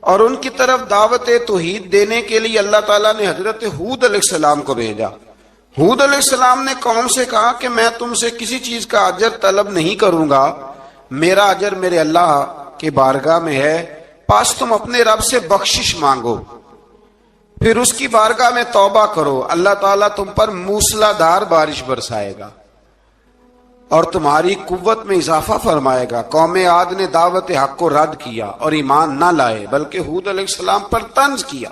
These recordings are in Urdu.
اور ان کی طرف دعوت توحید دینے کے لیے اللہ تعالیٰ نے حضرت ہود علیہ السلام کو بھیجا۔ ہود علیہ السلام نے قوم سے کہا کہ میں تم سے کسی چیز کا اجر طلب نہیں کروں گا، میرا اجر میرے اللہ کے بارگاہ میں ہے، پاس تم اپنے رب سے بخشش مانگو، پھر اس کی بارگاہ میں توبہ کرو، اللہ تعالیٰ تم پر موسلا دھار بارش برسائے گا اور تمہاری قوت میں اضافہ فرمائے گا۔ قوم عاد نے دعوت حق کو رد کیا اور ایمان نہ لائے، بلکہ ہود علیہ السلام پر طنز کیا۔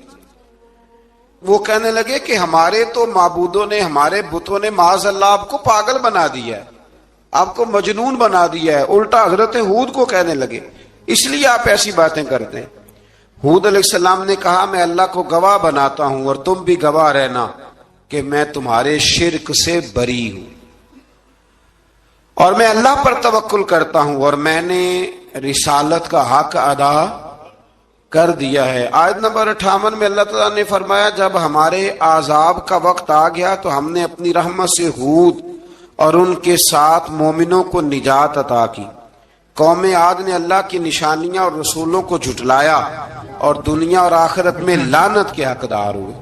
وہ کہنے لگے کہ ہمارے تو معبودوں نے، ہمارے بتوں نے معاذ اللہ آپ کو پاگل بنا دیا ہے، آپ کو مجنون بنا دیا ہے۔ الٹا حضرت ہود کو کہنے لگے اس لیے آپ ایسی باتیں کرتے ہیں۔ ہود علیہ السلام نے کہا میں اللہ کو گواہ بناتا ہوں اور تم بھی گواہ رہنا کہ میں تمہارے شرک سے بری ہوں اور میں اللہ پر توکل کرتا ہوں اور میں نے رسالت کا حق ادا کر دیا ہے۔ آیت نمبر 58 میں اللہ تعالیٰ نے فرمایا جب ہمارے عذاب کا وقت آ گیا تو ہم نے اپنی رحمت سے ہود اور ان کے ساتھ مومنوں کو نجات عطا کی۔ قوم عاد نے اللہ کی نشانیاں اور رسولوں کو جھٹلایا اور دنیا اور آخرت میں لعنت کے حقدار ہوئے،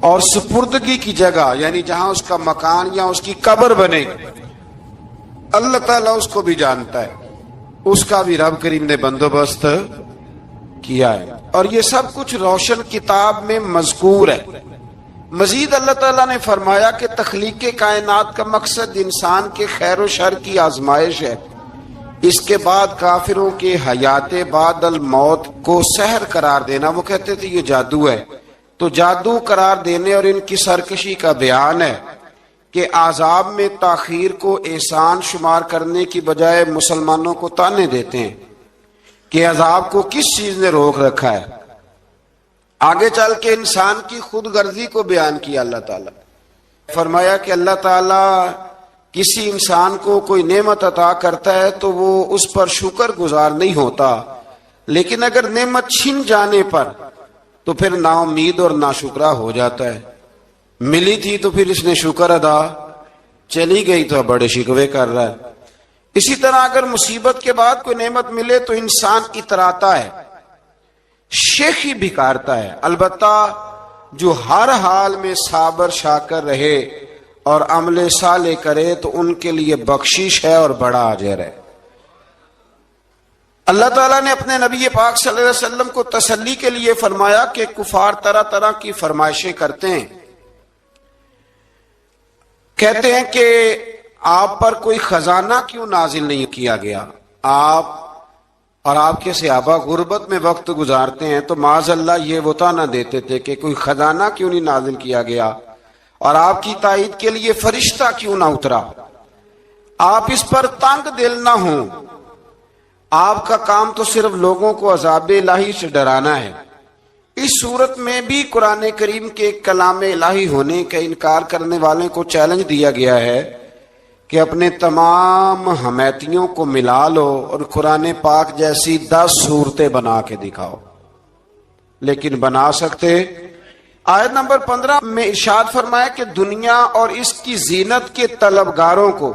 اور سپردگی کی جگہ یعنی جہاں اس کا مکان یا اس کی قبر بنے گی اللہ تعالیٰ اس کو بھی جانتا ہے، اس کا بھی رب کریم نے بندوبست کیا ہے، اور یہ سب کچھ روشن کتاب میں مذکور ہے۔ مزید اللہ تعالیٰ نے فرمایا کہ تخلیق کائنات کا مقصد انسان کے خیر و شر کی آزمائش ہے، اس کے بعد کافروں کے حیات بعد الموت کو سحر قرار دینا، وہ کہتے تھے یہ جادو ہے، تو جادو قرار دینے اور ان کی سرکشی کا بیان ہے کہ عذاب میں تاخیر کو احسان شمار کرنے کی بجائے مسلمانوں کو تانے دیتے ہیں کہ عذاب کو کس چیز نے روک رکھا ہے۔ آگے چل کے انسان کی خود غرضی کو بیان کیا اللہ تعالیٰ، فرمایا کہ اللہ تعالیٰ کسی انسان کو کوئی نعمت عطا کرتا ہے تو وہ اس پر شکر گزار نہیں ہوتا، لیکن اگر نعمت چھن جانے پر تو پھر نا امید اور ناشکرا ہو جاتا ہے۔ ملی تھی تو پھر اس نے شکر ادا، چلی گئی تو بڑے شکوے کر رہا ہے۔ اسی طرح اگر مصیبت کے بعد کوئی نعمت ملے تو انسان اتراتا ہے، شیخی بھکارتا ہے، البتہ جو ہر حال میں صابر شاکر رہے اور عمل صالح کرے تو ان کے لیے بخشش ہے اور بڑا اجر ہے۔ اللہ تعالیٰ نے اپنے نبی پاک صلی اللہ علیہ وسلم کو تسلی کے لیے فرمایا کہ کفار طرح طرح کی فرمائشیں کرتے ہیں، کہتے ہیں کہ آپ پر کوئی خزانہ کیوں نازل نہیں کیا گیا، آپ اور آپ کے صحابہ غربت میں وقت گزارتے ہیں تو معاذ اللہ یہ وہ طعنہ دیتے تھے کہ کوئی خزانہ کیوں نہیں نازل کیا گیا، اور آپ کی تائید کے لیے فرشتہ کیوں نہ اترا، آپ اس پر تنگ دل نہ ہوں، آپ کا کام تو صرف لوگوں کو عذاب الہی سے ڈرانا ہے۔ اس صورت میں بھی قرآن کریم کے کلام الہی ہونے کا انکار کرنے والوں کو چیلنج دیا گیا ہے کہ اپنے تمام حمیتیوں کو ملا لو اور قرآن پاک جیسی 10 صورتیں بنا کے دکھاؤ، لیکن بنا سکتے؟ آیت نمبر 15 میں ارشاد فرمایا کہ دنیا اور اس کی زینت کے طلبگاروں کو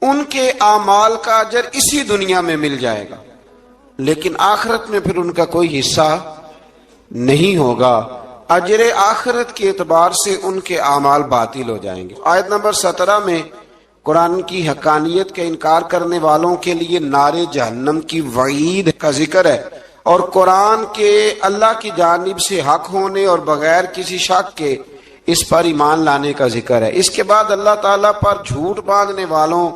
ان کے اعمال کا اجر اسی دنیا میں مل جائے گا، لیکن آخرت میں پھر ان کا کوئی حصہ نہیں ہوگا، اجر آخرت کے اعتبار سے ان کے اعمال باطل ہو جائیں گے۔ آیت نمبر 17 میں قرآن کی حقانیت کا انکار کرنے والوں کے لیے نار جہنم کی وعید کا ذکر ہے، اور قرآن کے اللہ کی جانب سے حق ہونے اور بغیر کسی شک کے اس پر ایمان لانے کا ذکر ہے۔ اس کے بعد اللہ تعالیٰ پر جھوٹ باندھنے والوں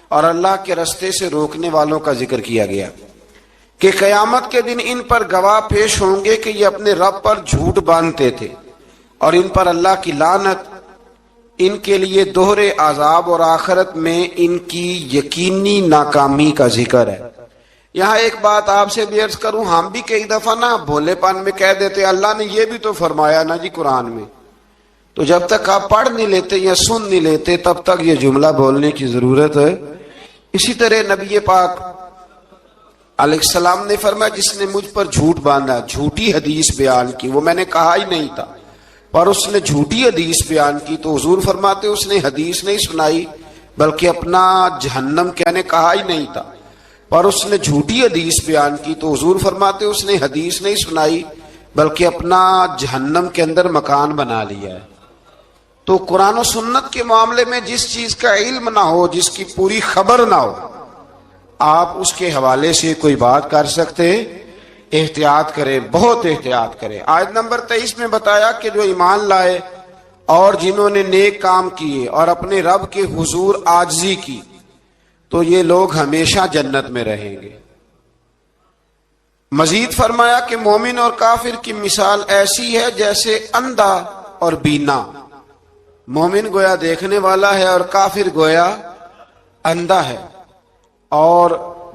اور اللہ کے رستے سے روکنے والوں کا ذکر کیا گیا کہ قیامت کے دن ان پر گواہ پیش ہوں گے کہ یہ اپنے رب پر جھوٹ باندھتے تھے، اور ان پر اللہ کی لعنت، ان کے لیے دوہرے عذاب اور آخرت میں ان کی یقینی ناکامی کا ذکر ہے۔ یہاں ایک بات آپ سے بھی عرض کروں، ہم بھی کئی دفعہ نا بھولے پن میں کہہ دیتے اللہ نے یہ بھی تو فرمایا نا جی قرآن میں، تو جب تک آپ پڑھ نہیں لیتے یا سن نہیں لیتے تب تک یہ جملہ بولنے کی ضرورت ہے۔ اسی طرح نبی پاک علیہ السلام نے فرمایا جس نے مجھ پر جھوٹ باندھا، جھوٹی حدیث بیان کی، وہ میں نے کہا ہی نہیں تھا، پر اس نے جھوٹی حدیث بیان کی، تو حضور فرماتے اس نے حدیث نہیں سنائی بلکہ اپنا جہنم کہنے کہا ہی نہیں تھا۔ پر اس نے جھوٹی حدیث بیان کی تو حضور فرماتے اس نے حدیث نہیں سنائی بلکہ اپنا جہنم کے اندر مکان بنا لیا ہے۔ تو قرآن و سنت کے معاملے میں جس چیز کا علم نہ ہو، جس کی پوری خبر نہ ہو، آپ اس کے حوالے سے کوئی بات کر سکتے، احتیاط کریں، بہت احتیاط کریں۔ آیت نمبر 23 میں بتایا کہ جو ایمان لائے اور جنہوں نے نیک کام کیے اور اپنے رب کے حضور عاجزی کی تو یہ لوگ ہمیشہ جنت میں رہیں گے۔ مزید فرمایا کہ مومن اور کافر کی مثال ایسی ہے جیسے اندھا اور بینا۔ مومن گویا دیکھنے والا ہے اور کافر گویا اندھا ہے اور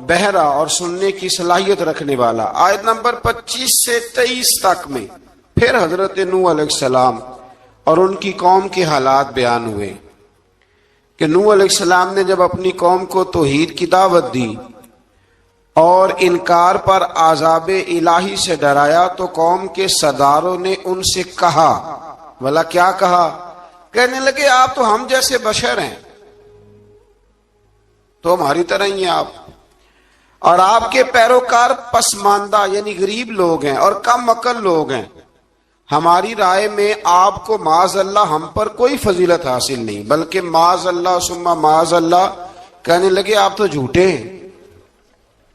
بہرا اور سننے کی صلاحیت رکھنے والا۔ آیت نمبر 25 سے 23 تک میں پھر حضرت نوح علیہ السلام اور ان کی قوم کے حالات بیان ہوئے کہ نوح علیہ السلام نے جب اپنی قوم کو توحید کی دعوت دی اور انکار پر عذاب الہی سے ڈرایا تو قوم کے سرداروں نے ان سے کہا، بھلا کیا کہا؟ کہنے لگے آپ تو ہم جیسے بشر ہیں، تو ہماری طرح ہی ہیں آپ، اور آپ کے پیروکار پسماندہ یعنی غریب لوگ ہیں اور کم عقل لوگ ہیں، ہماری رائے میں آپ کو معاذ اللہ ہم پر کوئی فضیلت حاصل نہیں، بلکہ معاذ اللہ ثم معاذ اللہ۔ کہنے لگے آپ تو جھوٹے ہیں،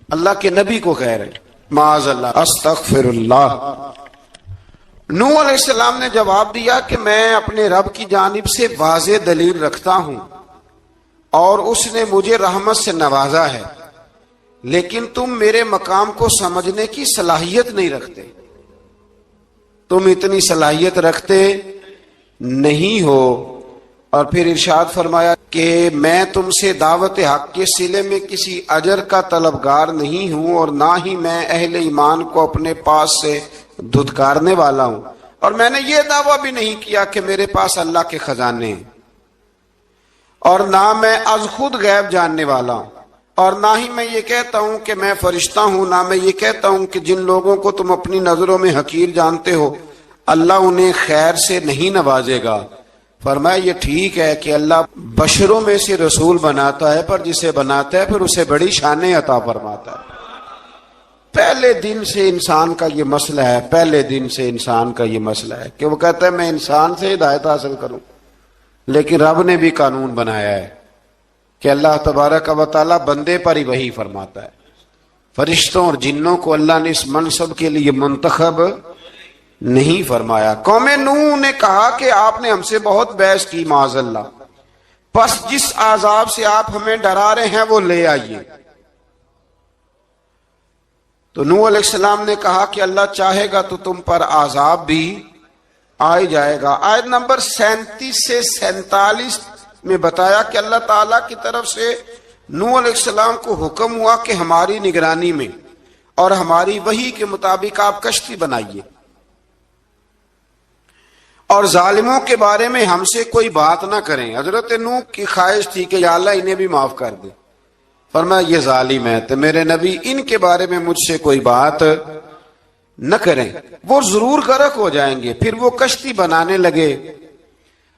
اللہ کے نبی کو کہہ رہے معاذ اللہ، استغفر اللہ۔ نوح علیہ السلام نے جواب دیا کہ میں اپنے رب کی جانب سے واضح دلیل رکھتا ہوں اور اس نے مجھے رحمت سے نوازا ہے، لیکن تم میرے مقام کو سمجھنے کی صلاحیت نہیں رکھتے، تم اتنی صلاحیت رکھتے نہیں ہو۔ اور پھر ارشاد فرمایا کہ میں تم سے دعوت حق کے صلے میں کسی اجر کا طلبگار نہیں ہوں اور نہ ہی میں اہل ایمان کو اپنے پاس سے دھتکارنے والا ہوں، اور میں نے یہ دعویٰ بھی نہیں کیا کہ میرے پاس اللہ کے خزانے ہیں، اور نہ میں از خود غیب جاننے والا ہوں، اور نہ ہی میں یہ کہتا ہوں کہ میں فرشتہ ہوں، نہ میں یہ کہتا ہوں کہ جن لوگوں کو تم اپنی نظروں میں حقیر جانتے ہو اللہ انہیں خیر سے نہیں نوازے گا۔ فرمایا یہ ٹھیک ہے کہ اللہ بشروں میں سے رسول بناتا ہے، پر جسے بناتا ہے پھر اسے بڑی شانیں عطا فرماتا ہے۔ پہلے دن سے انسان کا یہ مسئلہ ہے، پہلے دن سے انسان کا یہ مسئلہ ہے کہ وہ کہتا ہے میں انسان سے ہدایت حاصل کروں، لیکن رب نے بھی قانون بنایا ہے کہ اللہ تبارک و تعالی بندے پر ہی وحی فرماتا ہے۔ فرشتوں اور جنوں کو اللہ نے اس منصب کے لیے منتخب نہیں فرمایا۔ قوم نوح نے کہا کہ آپ نے ہم سے بہت بحث کی معاذ اللہ، پس جس عذاب سے آپ ہمیں ڈرا رہے ہیں وہ لے آئیے۔ تو نوح علیہ السلام نے کہا کہ اللہ چاہے گا تو تم پر عذاب بھی آ جائے گا۔ آیت نمبر 37 سے 47 میں بتایا کہ اللہ تعالیٰ کی طرف سے نوح علیہ السلام کو حکم ہوا کہ ہماری نگرانی میں اور ہماری وحی کے مطابق آپ کشتی بنائیے، اور ظالموں کے بارے میں ہم سے کوئی بات نہ کریں۔ حضرت نوح کی خواہش تھی کہ یا اللہ انہیں بھی معاف کر دے، فرمایا یہ ظالم ہے تو میرے نبی ان کے بارے میں مجھ سے کوئی بات نہ کریں، وہ ضرور غرق ہو جائیں گے۔ پھر وہ کشتی بنانے لگے،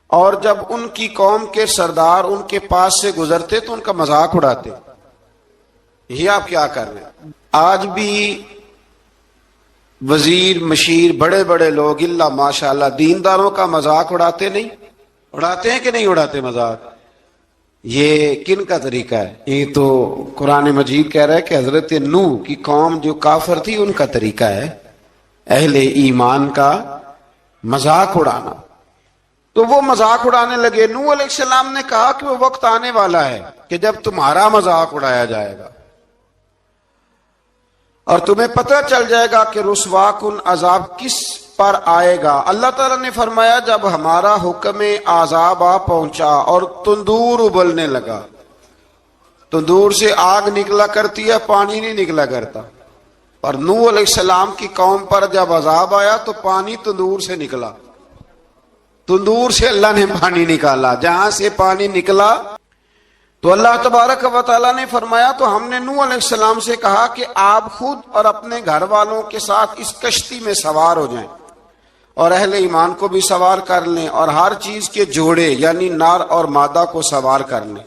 اور جب ان کی قوم کے سردار ان کے پاس سے گزرتے تو ان کا مذاق اڑاتے۔ یہ آپ کیا کر رہے ہیں؟ آج بھی وزیر مشیر بڑے بڑے لوگ اللہ ماشاءاللہ دینداروں کا مذاق اڑاتے نہیں؟ اڑاتے ہیں کہ نہیں اڑاتے مذاق؟ یہ کن کا طریقہ ہے؟ یہ تو قرآن مجید کہہ رہا ہے کہ حضرت نوح کی قوم جو کافر تھی ان کا طریقہ ہے اہل ایمان کا مذاق اڑانا۔ تو وہ مذاق اڑانے لگے۔ نوح علیہ السلام نے کہا کہ وہ وقت آنے والا ہے کہ جب تمہارا مذاق اڑایا جائے گا اور تمہیں پتہ چل جائے گا کہ رسوا کن عذاب کس پر آئے گا۔ اللہ تعالیٰ نے فرمایا جب ہمارا حکم عذاب آ پہنچا اور تندور ابلنے لگا، تندور سے آگ نکلا کرتی ہے، پانی نہیں نکلا کرتا، اور نوح علیہ السلام کی قوم پر جب عذاب آیا تو پانی تندور سے نکلا، تندور سے اللہ نے پانی نکالا، جہاں سے پانی نکلا تو اللہ تبارک و تعالیٰ نے فرمایا تو ہم نے نوح علیہ السلام سے کہا کہ آپ خود اور اپنے گھر والوں کے ساتھ اس کشتی میں سوار ہو جائیں اور اہل ایمان کو بھی سوار کر لیں، اور ہر چیز کے جوڑے یعنی نر اور مادہ کو سوار کر لیں،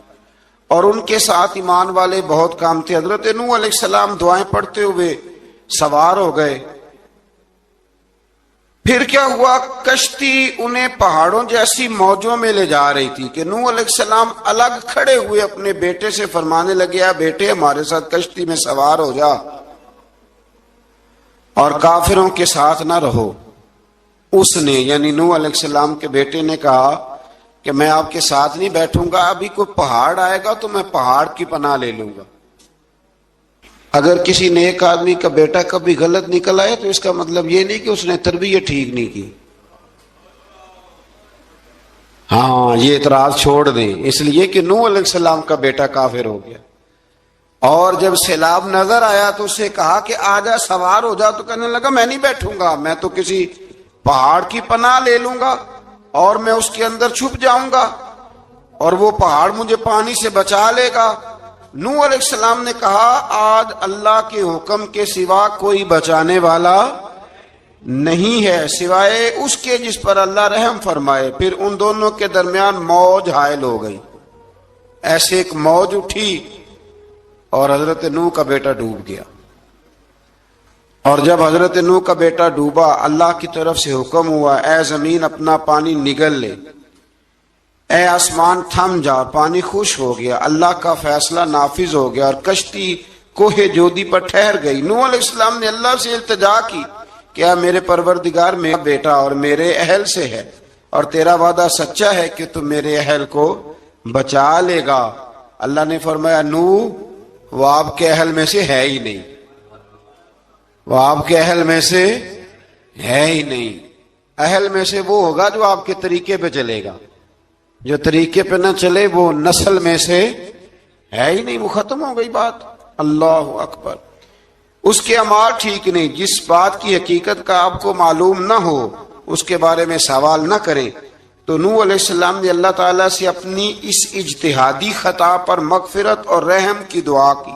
اور ان کے ساتھ ایمان والے بہت کام تھے۔ حضرت نوح علیہ السلام دعائیں پڑھتے ہوئے سوار ہو گئے۔ پھر کیا ہوا، کشتی انہیں پہاڑوں جیسی موجوں میں لے جا رہی تھی کہ نوح علیہ السلام الگ کھڑے ہوئے اپنے بیٹے سے فرمانے لگے، بیٹے ہمارے ساتھ کشتی میں سوار ہو جا اور کافروں کے ساتھ نہ رہو۔ اس نے یعنی نوح علیہ السلام کے بیٹے نے کہا کہ میں آپ کے ساتھ نہیں بیٹھوں گا، ابھی کوئی پہاڑ آئے گا تو میں پہاڑ کی پناہ لے لوں گا۔ اگر کسی نیک آدمی کا بیٹا کبھی غلط نکل آئے تو اس کا مطلب یہ نہیں کہ اس نے تربیت ٹھیک نہیں کی، ہاں یہ اعتراض چھوڑ دیں، اس لیے کہ نوح علیہ السلام کا بیٹا کافر ہو گیا۔ اور جب سیلاب نظر آیا تو اسے کہا کہ آجا سوار ہو جا، تو کہنے لگا میں نہیں بیٹھوں گا، میں تو کسی پہاڑ کی پناہ لے لوں گا اور میں اس کے اندر چھپ جاؤں گا اور وہ پہاڑ مجھے پانی سے بچا لے گا۔ نوح علیہ السلام نے کہا آج اللہ کے حکم کے سوا کوئی بچانے والا نہیں ہے سوائے اس کے جس پر اللہ رحم فرمائے۔ پھر ان دونوں کے درمیان موج حائل ہو گئی، ایسے ایک موج اٹھی اور حضرت نوح کا بیٹا ڈوب گیا۔ اور جب حضرت نوح کا بیٹا ڈوبا، اللہ کی طرف سے حکم ہوا اے زمین اپنا پانی نگل لے، اے آسمان تھم جا، پانی خوش ہو گیا، اللہ کا فیصلہ نافذ ہو گیا اور کشتی کوہ جودی پر ٹھہر گئی۔ نوح علیہ السلام نے اللہ سے التجا کی کہ اے میرے پروردگار، میرا بیٹا اور میرے اہل سے ہے اور تیرا وعدہ سچا ہے کہ تم میرے اہل کو بچا لے گا۔ اللہ نے فرمایا نوح وہ آپ کے اہل میں سے ہے ہی نہیں، وہ آپ کے اہل میں سے ہے ہی نہیں۔ اہل میں سے وہ ہوگا جو آپ کے طریقے پہ چلے گا، جو طریقے پہ نہ چلے وہ نسل میں سے ہے ہی نہیں، وہ ختم ہو گئی بات۔ اللہ اکبر۔ اس کے اعمال ٹھیک نہیں، جس بات کی حقیقت کا آپ کو معلوم نہ ہو اس کے بارے میں سوال نہ کریں۔ تو نوح علیہ السلام نے اللہ تعالیٰ سے اپنی اس اجتہادی خطا پر مغفرت اور رحم کی دعا کی۔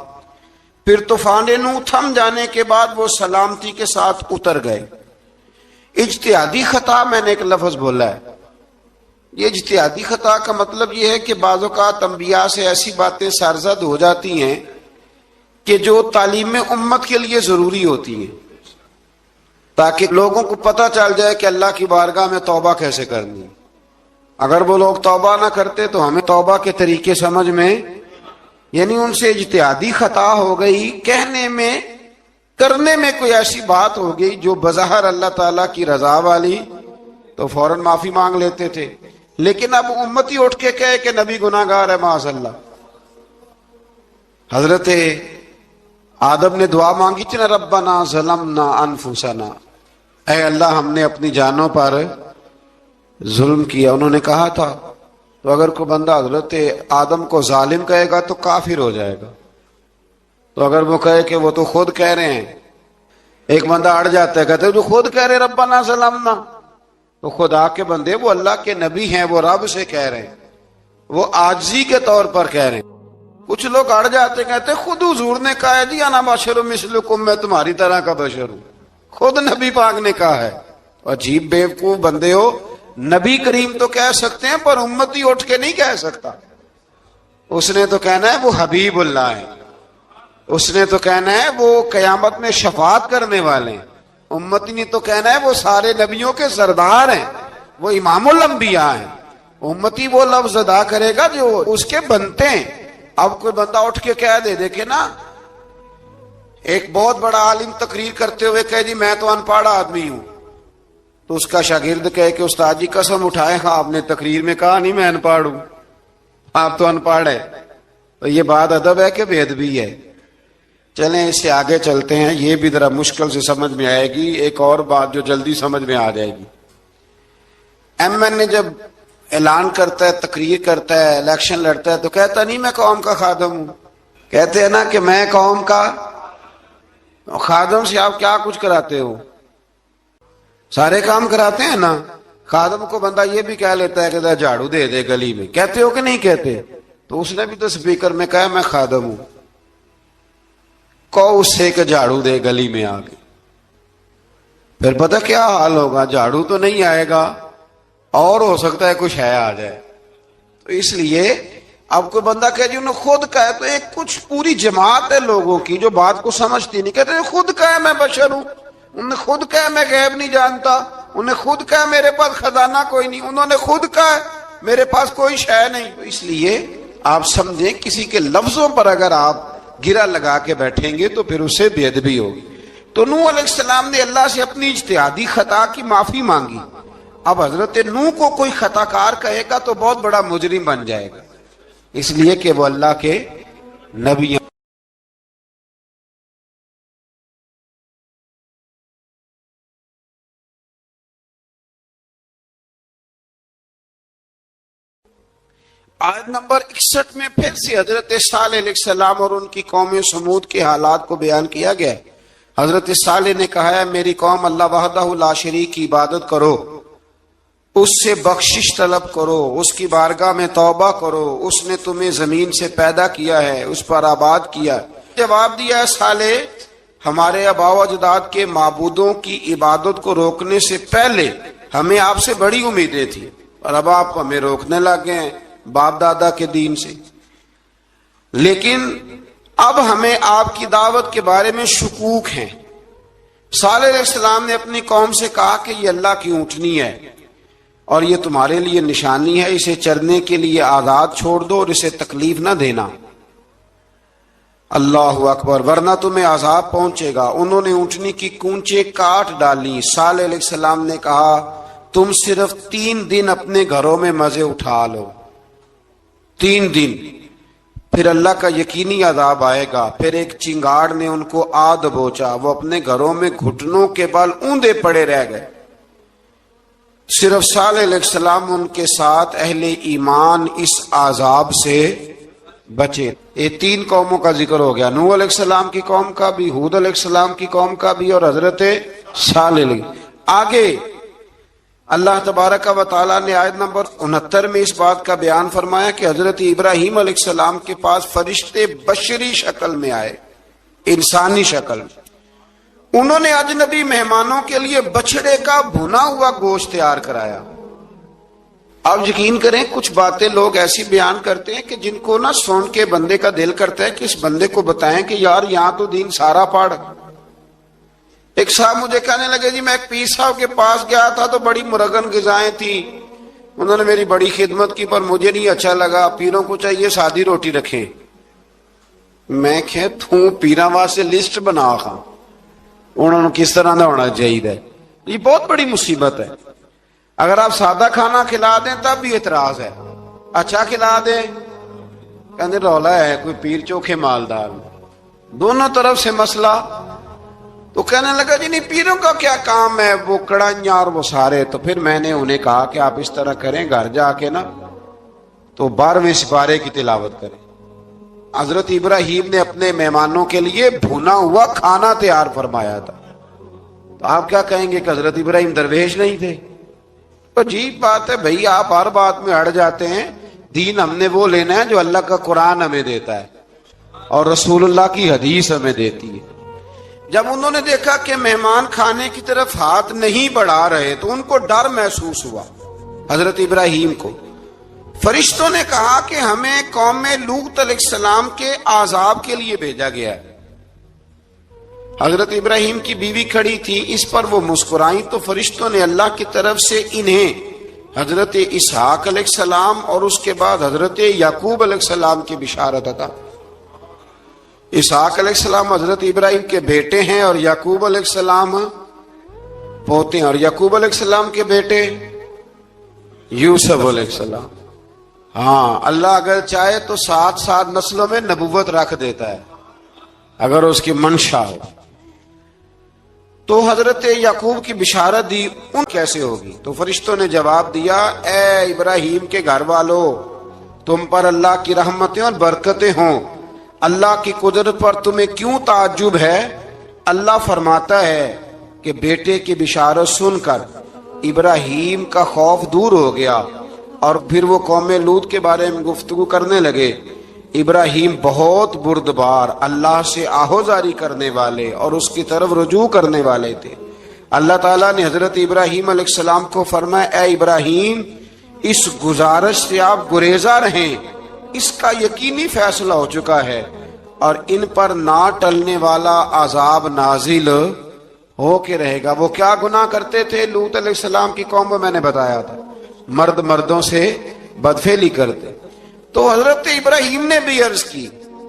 پھر طوفان نوح تھم جانے کے بعد وہ سلامتی کے ساتھ اتر گئے۔ اجتہادی خطا میں نے ایک لفظ بولا ہے، یہ اجتہادی خطا کا مطلب یہ ہے کہ بعض اوقات انبیاء سے ایسی باتیں سرزد ہو جاتی ہیں کہ جو تعلیم امت کے لیے ضروری ہوتی ہیں، تاکہ لوگوں کو پتہ چل جائے کہ اللہ کی بارگاہ میں توبہ کیسے کرنی۔ اگر وہ لوگ توبہ نہ کرتے تو ہمیں توبہ کے طریقے سمجھ میں، یعنی ان سے اجتہادی خطا ہو گئی، کہنے میں کرنے میں کوئی ایسی بات ہو گئی جو بظاہر اللہ تعالیٰ کی رضا والی، تو فوراً معافی مانگ لیتے تھے۔ لیکن اب امتی اٹھ کے کہے کہ نبی گناہ گار ہے، معاذ اللہ۔ حضرت آدم نے دعا مانگی تھی نا، ربنا ظلمنا انفسنا، اے اللہ ہم نے اپنی جانوں پر ظلم کیا۔ انہوں نے کہا تھا تو اگر کوئی بندہ حضرت آدم کو ظالم کہے گا تو کافر ہو جائے گا، تو اگر وہ کہے کہ وہ تو خود کہہ رہے ہیں، ایک بندہ اڑ جاتا ہے کہتے ہیں جو خود کہہ رہے ربنا ظلمنا، تو خدا کے بندے وہ اللہ کے نبی ہیں، وہ رب سے کہہ رہے ہیں، وہ عاجزی کے طور پر کہہ رہے ہیں۔ کچھ لوگ اڑ جاتے کہتے خود حضور نے کہا ہے جی انا بشر مثلکم، میں تمہاری طرح کا بشر ہوں، خود نبی پاک نے کہا ہے۔ عجیب بیوقوف بندے ہو، نبی کریم تو کہہ سکتے ہیں پر امتی اٹھ کے نہیں کہہ سکتا۔ اس نے تو کہنا ہے وہ حبیب اللہ ہے، اس نے تو کہنا ہے وہ قیامت میں شفاعت کرنے والے ہیں، امتی نے تو کہنا ہے وہ سارے نبیوں کے سردار ہیں، وہ امام الانبیاء ہیں۔ امتی وہ لفظ ادا کرے گا جو اس کے بنتے ہیں۔ اب کوئی بندہ اٹھ کے کہہ دے دیکھے نا، ایک بہت بڑا عالم تقریر کرتے ہوئے کہے جی میں تو ان پڑھ آدمی ہوں، تو اس کا شاگرد کہے کہ استاد جی قسم اٹھائے ہاں آپ نے تقریر میں کہا نہیں میں ان پڑھ ہوں، آپ تو ان پڑھ ہے، تو یہ بات ادب ہے کہ بے ادبی ہے؟ چلیں اس سے آگے چلتے ہیں، یہ بھی ذرا مشکل سے سمجھ میں آئے گی۔ ایک اور بات جو جلدی سمجھ میں آ جائے گی، ایم این اے جب اعلان کرتا ہے، تقریر کرتا ہے، الیکشن لڑتا ہے تو کہتا نہیں میں قوم کا خادم ہوں، کہتے ہیں نا کہ میں قوم کا خادم سے آپ کیا کچھ کراتے ہو؟ سارے کام کراتے ہیں نا۔ خادم کو بندہ یہ بھی کہہ لیتا ہے کہ جھاڑو دے دے گلی میں، کہتے ہو کہ نہیں کہتے؟ تو اس نے بھی تو سپیکر میں کہا میں خادم ہوں، کو اس سے کہ جھاڑو دے گلی میں آ کے، پھر پتہ کیا حال ہوگا؟ جھاڑو تو نہیں آئے گا اور ہو سکتا ہے کچھ ہے آ جائے۔ تو اس لیے اب کوئی بندہ کہے جی انہوں نے خود کہا ہے، تو ایک کچھ پوری جماعت ہے لوگوں کی جو بات کو سمجھتی نہیں، کہتے ہیں خود کہا ہے میں بشر ہوں، انہوں نے خود کہا ہے میں غیب نہیں جانتا، انہوں نے خود کہا ہے میرے پاس خزانہ کوئی نہیں، انہوں نے خود کہا ہے میرے پاس کوئی شے نہیں۔ تو اس لیے آپ سمجھیں کسی کے لفظوں پر اگر آپ گرا لگا کے بیٹھیں گے تو پھر اسے بے ادبی ہوگی۔ تو نوح علیہ السلام نے اللہ سے اپنی اجتہادی خطا کی معافی مانگی۔ اب حضرت نوح کو کوئی خطا کار کہے گا تو بہت بڑا مجرم بن جائے گا، اس لیے کہ وہ اللہ کے نبی۔ آیت نمبر 61 میں پھر سے حضرت صالح علیہ السلام اور ان کی قوم سمود کے حالات کو بیان کیا گیا ہے۔ حضرت صالح نے کہا ہے میری قوم اللہ وحدہ لا شریک کی عبادت کرو، اس سے بخشش طلب کرو، اس کی بارگاہ میں توبہ کرو، اس نے تمہیں زمین سے پیدا کیا ہے، اس پر آباد کیا۔ جواب دیا ہے صالح ہمارے آباء و اجداد کے معبودوں کی عبادت کو روکنے سے پہلے ہمیں آپ سے بڑی امیدیں تھیں، اور اب آپ ہمیں روکنے لگ گئے ہیں باپ دادا کے دین سے، لیکن اب ہمیں آپ کی دعوت کے بارے میں شکوک ہیں۔ صالح علیہ السلام نے اپنی قوم سے کہا کہ یہ اللہ کی اونٹنی ہے اور یہ تمہارے لیے نشانی ہے، اسے چرنے کے لیے آزاد چھوڑ دو اور اسے تکلیف نہ دینا۔ اللہ اکبر، ورنہ تمہیں عذاب پہنچے گا۔ انہوں نے اونٹنی کی کونچیں کاٹ ڈالی۔ صالح علیہ السلام نے کہا تم صرف 3 دن اپنے گھروں میں مزے اٹھا لو، 3 دن، پھر اللہ کا یقینی عذاب آئے گا۔ پھر ایک چنگاڑ نے ان کو آ دبوچا، وہ اپنے گھروں میں گھٹنوں کے بل اوندے پڑے رہ گئے۔ صرف صالح علیہ السلام ان کے ساتھ اہل ایمان اس عذاب سے بچے۔ یہ 3 قوموں کا ذکر ہو گیا، نوح علیہ السلام کی قوم کا بھی، ہود علیہ السلام کی قوم کا بھی، اور حضرت صالح علیہ۔ آگے اللہ تبارک و تعالیٰ نے آیت نمبر 69 میں اس بات کا بیان فرمایا کہ حضرت ابراہیم علیہ السلام کے پاس فرشتے بشری شکل میں آئے، انسانی شکل میں۔ انہوں نے اجنبی مہمانوں کے لیے بچڑے کا بھنا ہوا گوشت تیار کرایا۔ آپ یقین کریں کچھ باتیں لوگ ایسی بیان کرتے ہیں کہ جن کو نہ سن کے بندے کا دل کرتا ہے کہ اس بندے کو بتائیں کہ یار یہاں تو دین سارا پڑھ۔ ایک صاحب مجھے کہنے لگے جی میں ایک پیر صاحب کے پاس گیا تھا تو بڑی مرغن غذائیں تھیں، انہوں نے میری بڑی خدمت کی پر مجھے نہیں اچھا لگا، پیروں کو چاہیے سادی روٹی رکھیں۔ میں کہ تو پیراں واسطے لسٹ بنا خاں انہوں نے کس طرح دا ہونا چاہیے۔ یہ بہت بڑی مصیبت ہے، اگر آپ سادہ کھانا کھلا دیں تب بھی اعتراض ہے، اچھا کھلا دیں کہتے رولا ہے کوئی پیر چوکھے مالدار، دونوں طرف سے مسئلہ۔ تو کہنے لگا جی نہیں پیروں کا کیا کام ہے، وہ کڑائیاں اور وہ سارے۔ تو پھر میں نے انہیں کہا کہ آپ اس طرح کریں گھر جا کے نا تو 12ویں سپارے کی تلاوت کریں۔ حضرت ابراہیم نے اپنے مہمانوں کے لیے بھونا ہوا کھانا تیار فرمایا تھا، تو آپ کیا کہیں گے کہ حضرت ابراہیم درویش نہیں تھے؟ عجیب بات ہے بھائی، آپ ہر بات میں اڑ جاتے ہیں۔ دین ہم نے وہ لینا ہے جو اللہ کا قرآن ہمیں دیتا ہے اور رسول اللہ کی حدیث ہمیں دیتی ہے۔ جب انہوں نے دیکھا کہ مہمان کھانے کی طرف ہاتھ نہیں بڑھا رہے تو ان کو ڈر محسوس ہوا۔ حضرت ابراہیم کو فرشتوں نے کہا کہ ہمیں قوم لوط علیہ السلام کے عذاب کے لیے بھیجا گیا ہے۔ حضرت ابراہیم کی بیوی کھڑی تھی، اس پر وہ مسکرائیں تو فرشتوں نے اللہ کی طرف سے انہیں حضرت اسحاق علیہ السلام اور اس کے بعد حضرت یعقوب علیہ السلام کی بشارت عطا۔ اسحاق علیہ السلام حضرت ابراہیم کے بیٹے ہیں اور یعقوب علیہ السلام پوتے ہیں، اور یعقوب علیہ السلام کے بیٹے یوسف علیہ السلام۔ ہاں اللہ اگر چاہے تو 7 نسلوں میں نبوت رکھ دیتا ہے اگر اس کی منشا ہو۔ تو حضرت یعقوب کی بشارت دی، ان کیسے ہوگی؟ تو فرشتوں نے جواب دیا اے ابراہیم کے گھر والو، تم پر اللہ کی رحمتیں اور برکتیں ہوں، اللہ کی قدرت پر تمہیں کیوں تعجب ہے؟ اللہ فرماتا ہے کہ بیٹے کی بشارت سن کر ابراہیم کا خوف دور ہو گیا اور پھر وہ قوم لوط کے بارے میں گفتگو کرنے لگے۔ ابراہیم بہت بردبار، اللہ سے آہوزاری کرنے والے اور اس کی طرف رجوع کرنے والے تھے۔ اللہ تعالیٰ نے حضرت ابراہیم علیہ السلام کو فرمایا اے ابراہیم اس گزارش سے آپ گریزہ رہیں اس کا یقینی فیصلہ ہو چکا ہے اور ان پر نہ ٹلنے والا عذاب نازل ہو کے رہے گا۔ وہ کیا گناہ کرتے تھے؟ لوط علیہ السلام کی قوم کو میں نے بتایا تھا، مرد مردوں سے بدفعلی کرتے۔ تو حضرت ابراہیم نے بھی عرض کی،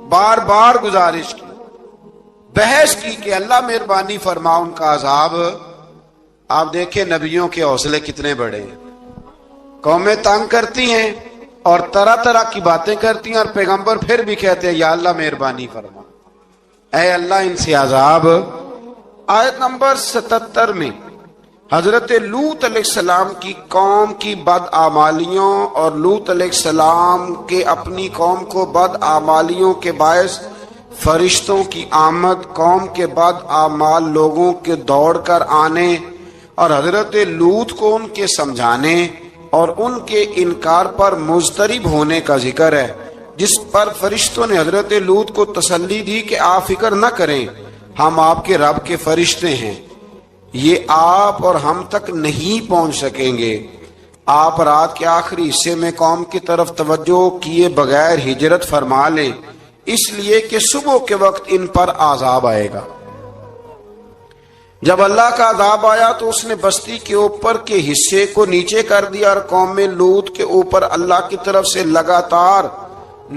بار بار گزارش کی، بحث کی کہ اللہ مہربانی فرما ان کا عذاب۔ آپ دیکھیں نبیوں کے حوصلے کتنے بڑے ہیں۔ قومیں تنگ کرتی ہیں اور طرح طرح کی باتیں کرتی ہیں، اور پیغمبر پھر بھی کہتے ہیں یا اللہ مہربانی فرما، اے اللہ ان سے عذاب۔ آیت نمبر 77 میں حضرت لوط علیہ السلام کی قوم کی بدعمالیوں اور لوط علیہ السلام کے اپنی قوم کو بدعمالیوں کے باعث فرشتوں کی آمد، قوم کے بدعمال لوگوں کے دوڑ کر آنے اور حضرت لوط کو ان کے سمجھانے اور ان کے انکار پر مضطرب ہونے کا ذکر ہے، جس پر فرشتوں نے حضرت لوط کو تسلی دی کہ آپ فکر نہ کریں، ہم آپ کے رب کے فرشتے ہیں، یہ آپ اور ہم تک نہیں پہنچ سکیں گے۔ آپ رات کے آخری حصے میں قوم کی طرف توجہ کیے بغیر ہجرت فرما لیں، اس لیے کہ صبح کے وقت ان پر عذاب آئے گا۔ جب اللہ کا عذاب آیا تو اس نے بستی کے اوپر کے حصے کو نیچے کر دیا اور قوم لوط کے اوپر اللہ کی طرف سے لگاتار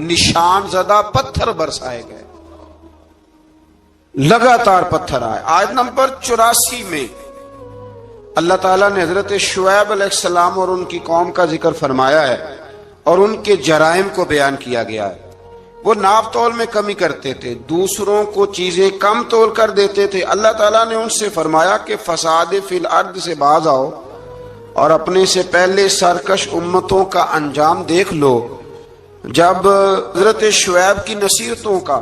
نشان زدہ پتھر برسائے گئے، لگاتار پتھر آئے۔ آیت نمبر 84 میں اللہ تعالیٰ نے حضرت شعیب علیہ السلام اور ان کی قوم کا ذکر فرمایا ہے اور ان کے جرائم کو بیان کیا گیا ہے۔ وہ ناپ تول میں کمی کرتے تھے، دوسروں کو چیزیں کم تول کر دیتے تھے۔ اللہ تعالیٰ نے ان سے فرمایا کہ فساد فی الارض سے باز آؤ اور اپنے سے پہلے سرکش امتوں کا انجام دیکھ لو۔ جب حضرت شعیب کی نصیحتوں کا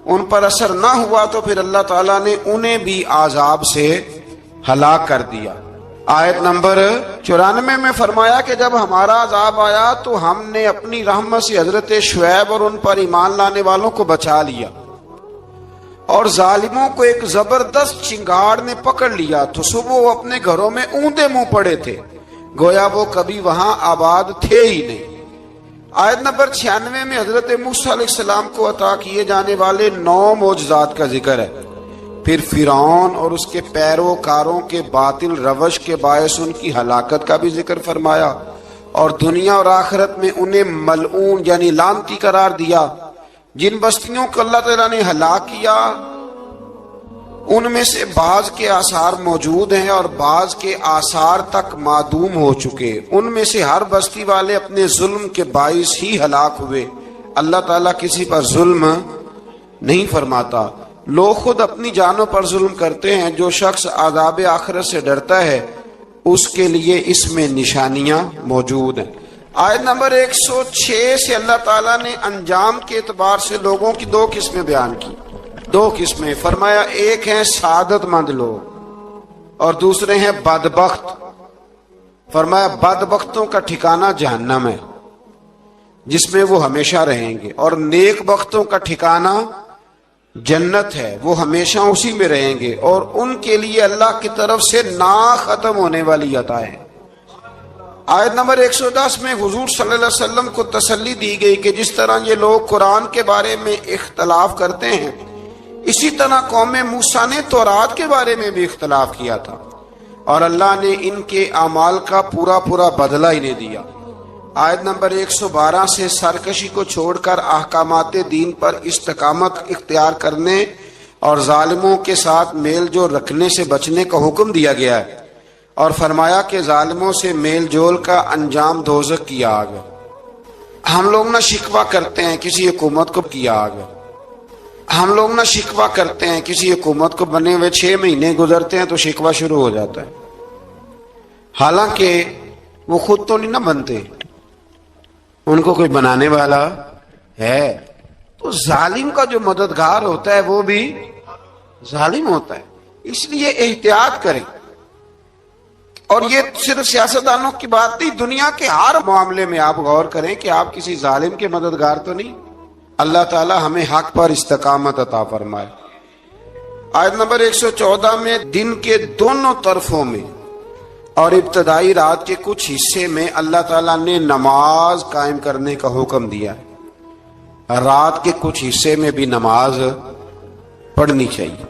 ان پر اثر نہ ہوا تو پھر اللہ تعالیٰ نے انہیں بھی عذاب سے ہلاک کر دیا۔ آیت نمبر 94 میں فرمایا کہ جب ہمارا عذاب آیا تو ہم نے اپنی رحمت سے حضرت شعیب اور ان پر ایمان لانے والوں کو بچا لیا، اور ظالموں کو ایک زبردست چنگاڑ نے پکڑ لیا تو صبح وہ اپنے گھروں میں اوندے منہ پڑے تھے، گویا وہ کبھی وہاں آباد تھے ہی نہیں۔ آیت نمبر 96 میں حضرت موسیٰ علیہ السلام کو عطا کیے جانے والے 9 معجزات کا ذکر ہے۔ پھر فرعون اور اس کے پیروکاروں کے باطل روش کے باعث ان کی ہلاکت کا بھی ذکر فرمایا، اور دنیا اور آخرت میں انہیں ملعون یعنی لعنتی قرار دیا۔ جن بستیوں کو اللہ تعالیٰ نے ہلاک کیا ان میں سے بعض کے آثار موجود ہیں اور بعض کے آثار تک معدوم ہو چکے۔ ان میں سے ہر بستی والے اپنے ظلم کے باعث ہی ہلاک ہوئے۔ اللہ تعالیٰ کسی پر ظلم نہیں فرماتا، لوگ خود اپنی جانوں پر ظلم کرتے ہیں۔ جو شخص عذاب آخرت سے ڈرتا ہے اس کے لیے اس میں نشانیاں موجود ہیں۔ آیت نمبر 106 سے اللہ تعالیٰ نے انجام کے اعتبار سے لوگوں کی 2 قسمیں بیان کی، 2 قسمیں فرمایا، ایک ہیں سعادت مند لوگ اور دوسرے ہیں بدبخت۔ فرمایا بدبختوں کا ٹھکانہ جہنم ہے جس میں وہ ہمیشہ رہیں گے، اور نیک بختوں کا ٹھکانہ جنت ہے، وہ ہمیشہ اسی میں رہیں گے، اور ان کے لیے اللہ کی طرف سے نا ختم ہونے والی عطائیں۔ آیت نمبر 110 میں حضور صلی اللہ علیہ وسلم کو تسلی دی گئی کہ جس طرح یہ لوگ قرآن کے بارے میں اختلاف کرتے ہیں، اسی طرح قوم موسیٰ نے تورات کے بارے میں بھی اختلاف کیا تھا، اور اللہ نے ان کے اعمال کا پورا بدلہ انہیں دیا۔ آیت نمبر 112 سے سرکشی کو چھوڑ کر احکامات دین پر استقامت اختیار کرنے اور ظالموں کے ساتھ میل جول رکھنے سے بچنے کا حکم دیا گیا ہے، اور فرمایا کہ ظالموں سے میل جول کا انجام دوزخ کی آگ ہے۔ ہم لوگ نہ شکوہ کرتے ہیں کسی حکومت کو کی آگ ہے، ہم لوگ نہ شکوہ کرتے ہیں کسی حکومت کو بنے ہوئے 6 مہینے گزرتے ہیں تو شکوہ شروع ہو جاتا ہے، حالانکہ وہ خود تو نہیں نہ بنتے، ان کو کوئی بنانے والا ہے۔ تو ظالم کا جو مددگار ہوتا ہے وہ بھی ظالم ہوتا ہے، اس لیے احتیاط کریں۔ اور یہ صرف سیاستدانوں کی بات نہیں، دنیا کے ہر معاملے میں آپ غور کریں کہ آپ کسی ظالم کے مددگار تو نہیں۔ اللہ تعالی ہمیں حق پر استقامت عطا فرمائے۔ آیت نمبر 114 میں دن کے دونوں طرفوں میں اور ابتدائی رات کے کچھ حصے میں اللہ تعالیٰ نے نماز قائم کرنے کا حکم دیا ہے۔ رات کے کچھ حصے میں بھی نماز پڑھنی چاہیے.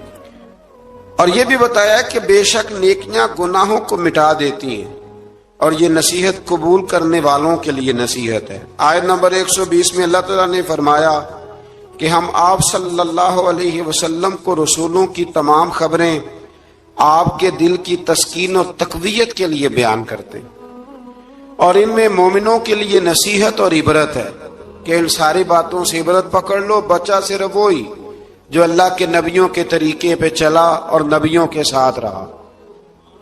اور یہ بھی بتایا کہ بے شک نیکیاں گناہوں کو مٹا دیتی ہیں اور یہ نصیحت قبول کرنے والوں کے لیے نصیحت ہے. آیت نمبر 120 میں اللہ تعالیٰ نے فرمایا کہ ہم آپ صلی اللہ علیہ وسلم کو رسولوں کی تمام خبریں آپ کے دل کی تسکین اور تقویت کے لیے بیان کرتے ہیں، اور ان میں مومنوں کے لیے نصیحت اور عبرت ہے کہ ان ساری باتوں سے عبرت پکڑ لو. بچہ صرف وہی جو اللہ کے نبیوں کے طریقے پہ چلا اور نبیوں کے ساتھ رہا،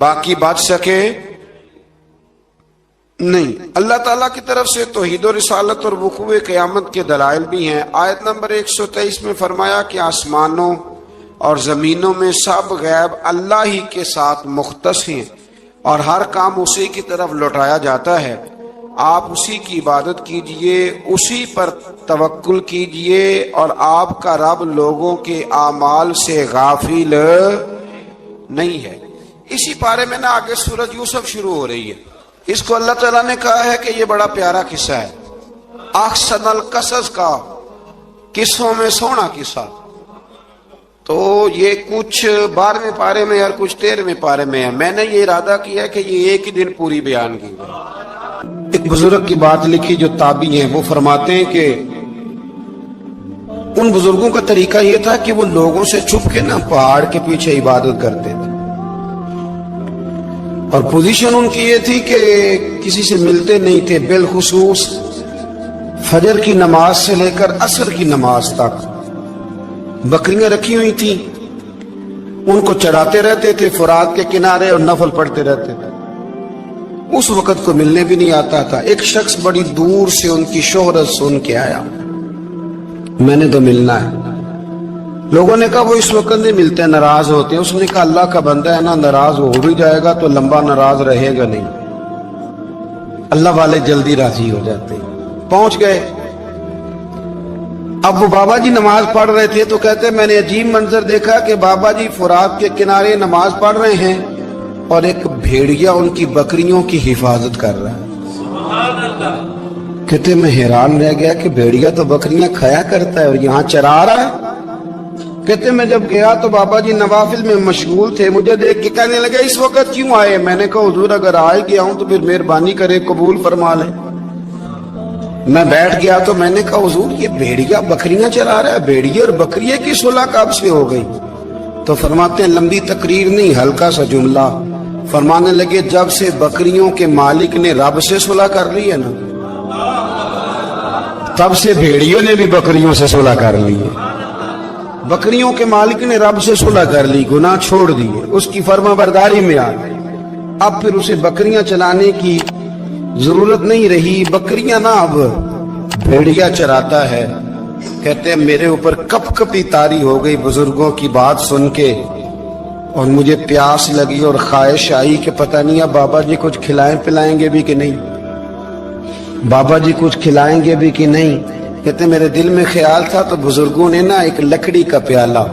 باقی بچ سکے نہیں. اللہ تعالیٰ کی طرف سے توحید و رسالت اور وقوع قیامت کے دلائل بھی ہیں. آیت نمبر 123 میں فرمایا کہ آسمانوں اور زمینوں میں سب غیب اللہ ہی کے ساتھ مختص ہیں اور ہر کام اسی کی طرف لوٹایا جاتا ہے. آپ اسی کی عبادت کیجئے، اسی پر توکل کیجئے، اور آپ کا رب لوگوں کے اعمال سے غافل نہیں ہے. اسی پارے میں نا آگے سورۃ یوسف شروع ہو رہی ہے. اس کو اللہ تعالیٰ نے کہا ہے کہ یہ بڑا پیارا قصہ ہے، احسن القصص کا، قصوں میں سونا قصہ. تو یہ کچھ 12ویں پارے میں اور کچھ 13ویں پارے میں ہے. میں نے یہ ارادہ کیا کہ یہ ایک ہی دن پوری بیان کی گئی. ایک بزرگ کی بات لکھی جو تابعی ہیں، وہ فرماتے ہیں کہ ان بزرگوں کا طریقہ یہ تھا کہ وہ لوگوں سے چھپ کے نا پہاڑ کے پیچھے عبادت کرتے تھے، اور پوزیشن ان کی یہ تھی کہ کسی سے ملتے نہیں تھے، بالخصوص فجر کی نماز سے لے کر عصر کی نماز تک. بکریاں رکھی ہوئی تھیں، ان کو چڑھاتے رہتے تھے فرات کے کنارے اور نفل پڑھتے رہتے تھے. اس وقت کو ملنے بھی نہیں آتا تھا. ایک شخص بڑی دور سے ان کی شہرت سن کے آیا، میں نے تو ملنا ہے. لوگوں نے کہا وہ اس وقت نہیں ملتے، ناراض ہوتے ہیں. اس نے کہا اللہ کا بندہ ہے نا، ناراض ہو بھی جائے گا تو لمبا ناراض رہے گا نہیں. اللہ والے جلدی راضی ہو جاتے ہیں. پہنچ گئے. اب وہ بابا جی نماز پڑھ رہے تھے تو کہتے میں نے عجیب منظر دیکھا کہ بابا جی فرات کے کنارے نماز پڑھ رہے ہیں اور ایک بھیڑیا ان کی بکریوں کی حفاظت کر رہا ہے. کہتے میں حیران رہ گیا کہ بھیڑیا تو بکریاں کھایا کرتا ہے اور یہاں چرا رہا ہے. کہتے میں جب گیا تو بابا جی نوافل میں مشغول تھے. مجھے دیکھ کے کہنے لگے اس وقت کیوں آئے؟ میں نے کہا حضور اگر آئے گیا ہوں تو پھر مہربانی کرے قبول فرما لے. میں بیٹھ گیا تو میں نے کہا حضور یہ بھیڑیا بکریاں چرا رہا ہے، بھیڑیا اور بکریے کی صلح کب سے ہو گئی؟ تو فرماتے ہیں لمبی تقریر نہیں، ہلکا سا جملہ. فرمانے لگے جب سے بکریوں کے مالک نے رب سے صلح کر لی ہے نا، تب سے بھیڑیوں نے بھی بکریوں سے صلح کر لی ہے. بکریوں کے مالک نے رب سے صلح کر لی، گناہ چھوڑ دیے، اس کی فرما برداری میں آ گئے. اب پھر اسے بکریاں چلانے کی ضرورت نہیں رہی. بکریاں نہ اب بھیڑیا چراتا ہے. کہتے ہیں میرے اوپر کپ کپی طاری ہو گئی بزرگوں کی بات سن کے، اور مجھے پیاس لگی اور خواہش آئی کہ پتہ نہیں اب بابا جی کچھ کھلائیں پلائیں گے بھی کہ نہیں، بابا جی کچھ کھلائیں گے بھی کہ نہیں. کہتے میرے دل میں خیال تھا تو بزرگوں نے نا ایک لکڑی کا پیالہ،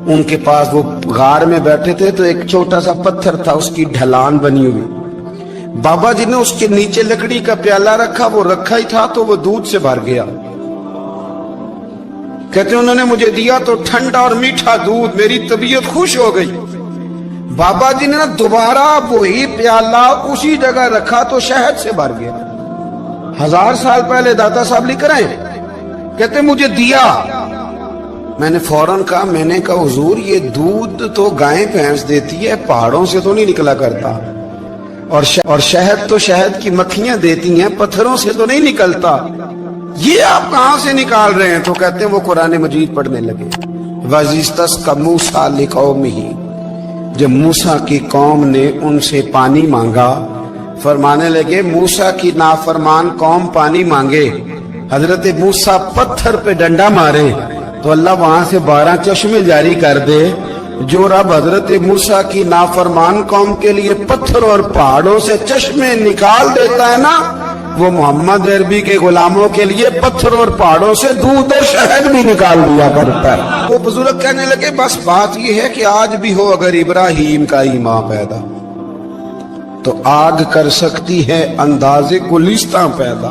ان کے پاس وہ غار میں بیٹھے تھے تو ایک چھوٹا سا پتھر تھا، اس کی ڈھلان بنی ہوئی. بابا جی نے اس کے نیچے لکڑی کا پیالہ رکھا، وہ رکھا ہی تھا تو وہ دودھ سے بھر گیا. کہتے انہوں نے مجھے دیا تو ٹھنڈا اور میٹھا دودھ، میری طبیعت خوش ہو گئی. بابا جی نے نا دوبارہ وہی پیالہ اسی جگہ رکھا تو شہد سے بھر گیا. 1000 سال پہلے دادا صاحب لکھ رہے ہیں. کہتے مجھے دیا. میں نے فوراً کہا، میں نے کہا حضور یہ دودھ تو گائیں بھینس دیتی ہے، پہاڑوں سے تو نہیں نکلا کرتا، اور شہد تو شہد کی مکھیاں دیتی ہیں، پتھروں سے تو نہیں نکلتا، یہ آپ کہاں سے نکال رہے ہیں؟ تو کہتے ہیں وہ قرآن مجید پڑھنے لگے. وَإِذْ مُوسَىٰ لِقَوْمِهِ، جب موسیٰ کی قوم نے ان سے پانی مانگا، فرمانے لگے موسیٰ کی نافرمان قوم پانی مانگے، حضرت موسیٰ پتھر پہ ڈنڈا مارے تو اللہ وہاں سے 12 چشمے جاری کر دے. جو رب حضرت موسیٰ کی نافرمان قوم کے لیے پتھر اور پہاڑوں سے چشمے نکال دیتا ہے نا، وہ محمد عربی کے غلاموں کے لیے پتھر اور پہاڑوں سے دودھ اور شہد بھی نکال دیا کرتا ہے. وہ بزرگ کہنے لگے بس بات یہ ہے کہ آج بھی ہو اگر ابراہیم کا ایمان پیدا تو آگ کر سکتی ہے انداز گلستاں پیدا.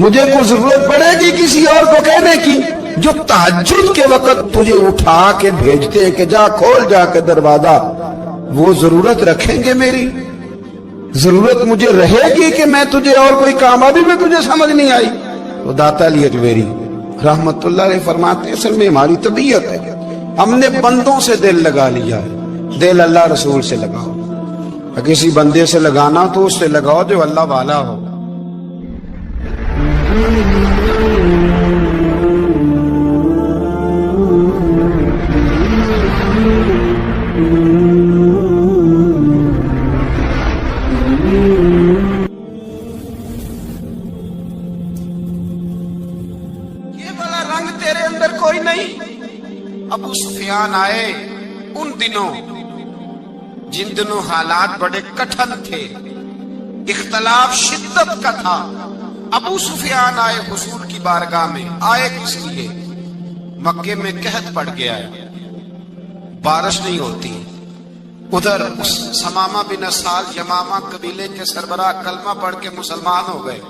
مجھے کوئی ضرورت پڑے گی کسی اور کو کہنے کی؟ جو تہجد کے وقت تجھے اٹھا کے بھیجتے کہ جا کھول جا کے دروازہ، وہ ضرورت رکھیں گے میری؟ ضرورت مجھے رہے گی کہ میں تجھے اور کوئی کام، ابھی میں تجھے سمجھ نہیں آئی؟ تو داتا علی اجمیری رحمت اللہ علیہ فرماتے ہیں اصل میں ہماری طبیعت ہے، ہم نے بندوں سے دل لگا لیا ہے، دل اللہ رسول سے لگاؤ۔ کسی بندے سے لگانا تو اس سے لگاؤ جو اللہ والا ہو۔ یہ والا رنگ تیرے اندر کوئی نہیں۔ ابو سفیان آئے ان دنوں جن دنوں حالات بڑے کٹھن تھے، اختلاف شدت کا تھا۔ ابو سفیان آئے حضور کی بارگاہ میں، آئے کس لیے؟ مکے میں قحط پڑ گیا ہے، بارش نہیں ہوتی۔ ادھر سمامہ بن اسال یمامہ قبیلے کے سربراہ کلمہ پڑھ کے مسلمان ہو گئے،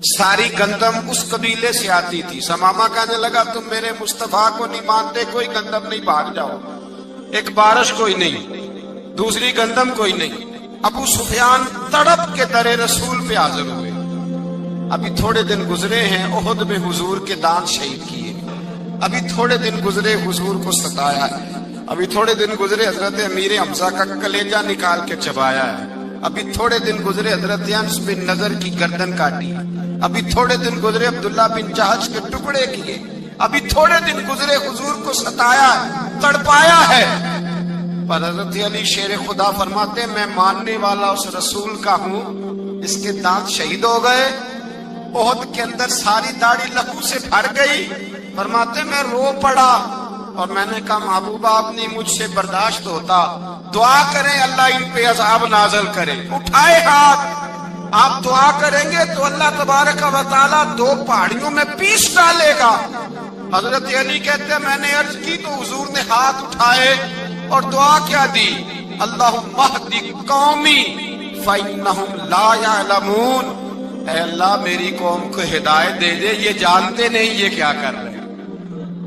ساری گندم اس قبیلے سے آتی تھی۔ سمامہ کہنے لگا تم میرے مصطفیٰ کو نہیں مانتے، کوئی گندم نہیں، بھاگ جاؤ۔ ایک بارش کوئی نہیں، دوسری گندم کوئی نہیں۔ ابو سفیان تڑپ کے در رسول پہ حاضر ہوئے۔ ابھی تھوڑے دن گزرے ہیں احد میں حضور کے دانت شہید کیے، ابھی تھوڑے دن گزرے حضور کو ستایا ہے، ابھی تھوڑے دن گزرے حضرت امیر حمزہ کا کلیجہ نکال کے چبایا ہے، ابھی تھوڑے دن گزرے حضرت انس بن نضر کی گردن کاٹی، ابھی تھوڑے دن گزرے عبداللہ بن جہش کے ٹکڑے کیے، ابھی تھوڑے دن گزرے حضور کو ستایا، تڑپایا ہے۔ پر حضرت علی شیر خدا فرماتے میں ماننے والا اس رسول کا ہوں، اس کے دانت شہید ہو گئے، احد کے اندر ساری داڑھی لہو سے بھر گئی۔ فرماتے میں رو پڑا اور میں نے کہا محبوب آپ نہیں مجھ سے برداشت ہوتا، دعا کریں اللہ ان پہ عذاب نازل کرے۔ اٹھائے ہاتھ، آپ دعا کریں گے تو اللہ تبارک و تعالیٰ دو پہاڑیوں میں پیس ڈالے گا۔ حضرت علی کہتے ہیں میں نے عرض کی تو حضور نے ہاتھ اٹھائے اور دعا کیا دی، اللہم اہدی قومی فإنہم لا یعلمون، اے اللہ میری قوم کو ہدایت دے دے، یہ جانتے نہیں یہ کیا کر رہے ہیں۔